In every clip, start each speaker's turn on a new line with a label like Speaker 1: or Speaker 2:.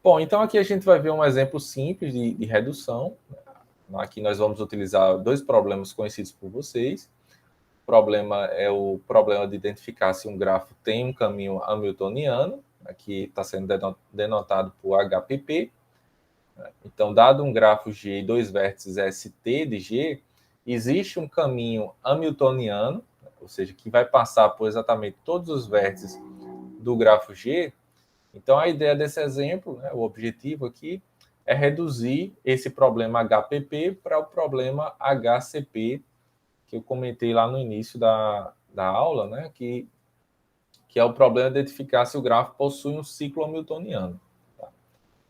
Speaker 1: Bom, então aqui a gente vai ver um exemplo simples de redução. Aqui nós vamos utilizar dois problemas conhecidos por vocês. O problema é o problema de identificar se um grafo tem um caminho hamiltoniano. Aqui está sendo denotado por HPP. Então, dado um grafo G e dois vértices ST de G, existe um caminho hamiltoniano, ou seja, que vai passar por exatamente todos os vértices do grafo G. Então, a ideia desse exemplo, né, o objetivo aqui, é reduzir esse problema HPP para o problema HCP, que eu comentei lá no início da aula, né, que é o problema de identificar se o grafo possui um ciclo hamiltoniano. Tá?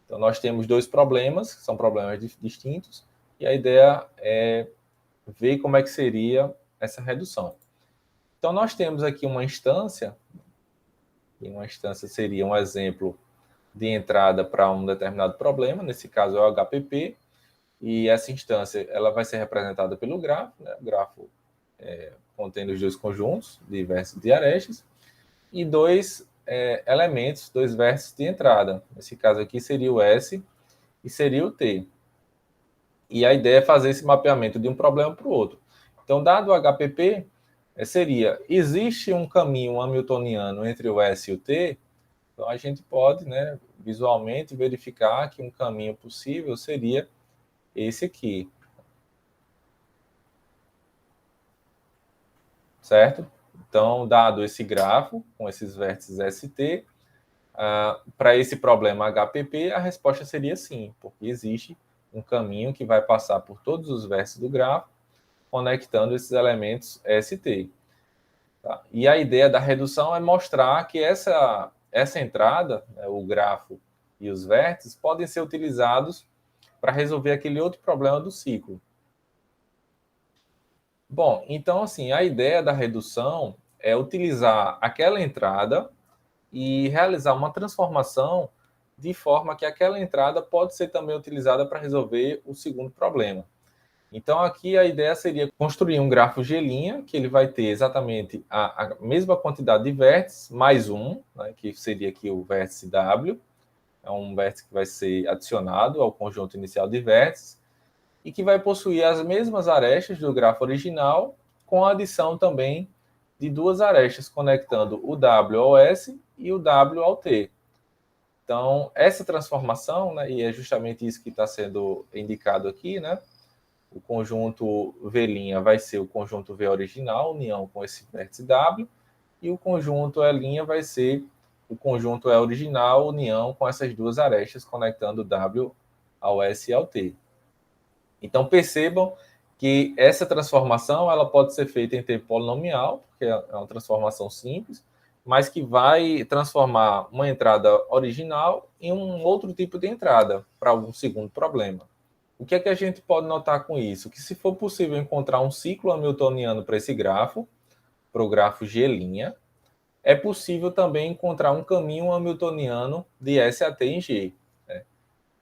Speaker 1: Então, nós temos dois problemas, que são problemas distintos, e a ideia é ver como é que seria essa redução. Então, nós temos aqui uma instância, e uma instância seria um exemplo de entrada para um determinado problema, nesse caso é o HPP, e essa instância ela vai ser representada pelo grafo, né? O grafo contendo os dois conjuntos de vértices de arestas, e dois elementos, dois vértices de entrada. Nesse caso aqui seria o S e seria o T. E a ideia é fazer esse mapeamento de um problema para o outro. Então, dado o HPP, seria, existe um caminho hamiltoniano entre o S e o T? Então, a gente pode, né, visualmente verificar que um caminho possível seria esse aqui. Certo? Então, dado esse grafo, com esses vértices ST, para esse problema HPP, a resposta seria sim, porque existe um caminho que vai passar por todos os vértices do grafo, conectando esses elementos ST. Tá? E a ideia da redução é mostrar que essa entrada, né, o grafo e os vértices, podem ser utilizados para resolver aquele outro problema do ciclo. Bom, então, assim, a ideia da redução é utilizar aquela entrada e realizar uma transformação de forma que aquela entrada pode ser também utilizada para resolver o segundo problema. Então, aqui a ideia seria construir um grafo G', que ele vai ter exatamente a mesma quantidade de vértices, mais um, né, que seria aqui o vértice W, é um vértice que vai ser adicionado ao conjunto inicial de vértices, e que vai possuir as mesmas arestas do grafo original, com a adição também de duas arestas, conectando o W ao S e o W ao T. Então, essa transformação, né, e é justamente isso que está sendo indicado aqui, né, o conjunto V' vai ser o conjunto V original, união com esse vértice W, e o conjunto E' vai ser o conjunto E original, união com essas duas arestas, conectando o W ao S e ao T. Então, percebam que essa transformação ela pode ser feita em tempo polinomial, porque é uma transformação simples, mas que vai transformar uma entrada original em um outro tipo de entrada para algum segundo problema. O que é que a gente pode notar com isso? Que se for possível encontrar um ciclo hamiltoniano para esse grafo, para o grafo G', é possível também encontrar um caminho hamiltoniano de S a T em G. Né?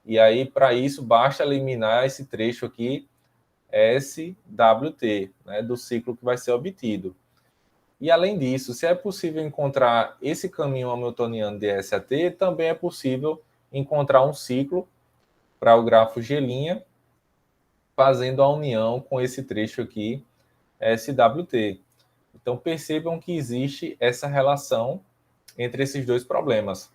Speaker 1: E aí, para isso, basta eliminar esse trecho aqui, SWT, né, do ciclo que vai ser obtido. E, além disso, se é possível encontrar esse caminho hamiltoniano de S a T, também é possível encontrar um ciclo para o grafo G', fazendo a união com esse trecho aqui, SWT. Então, percebam que existe essa relação entre esses dois problemas.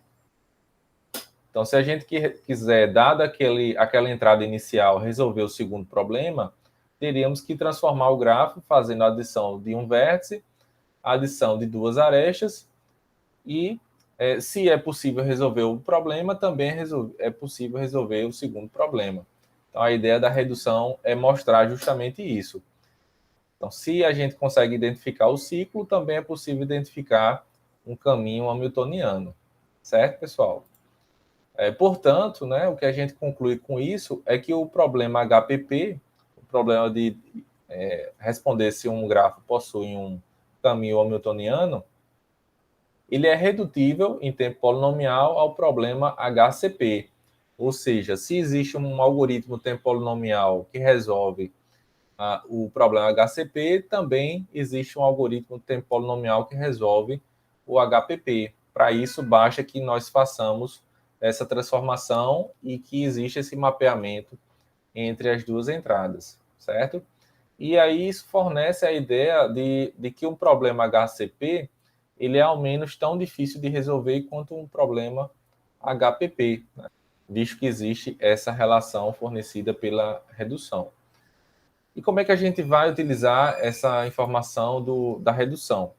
Speaker 1: Então, se a gente quiser, dada aquela entrada inicial, resolver o segundo problema, teríamos que transformar o grafo fazendo a adição de um vértice, a adição de duas arestas, e se é possível resolver o problema, também é possível resolver o segundo problema. Então, a ideia da redução é mostrar justamente isso. Então, se a gente consegue identificar o ciclo, também é possível identificar um caminho hamiltoniano. Certo, pessoal? Portanto, né, o que a gente conclui com isso é que o problema HPP, o problema de responder se um grafo possui um caminho hamiltoniano, ele é redutível em tempo polinomial ao problema HCP. Ou seja, se existe um algoritmo tempo polinomial que resolve o problema HCP, também existe um algoritmo tempo polinomial que resolve o HPP. Para isso, basta que nós façamos essa transformação e que existe esse mapeamento entre as duas entradas, certo? E aí isso fornece a ideia de que um problema HCP ele é ao menos tão difícil de resolver quanto um problema HPP, né? Visto que existe essa relação fornecida pela redução. E como é que a gente vai utilizar essa informação da redução?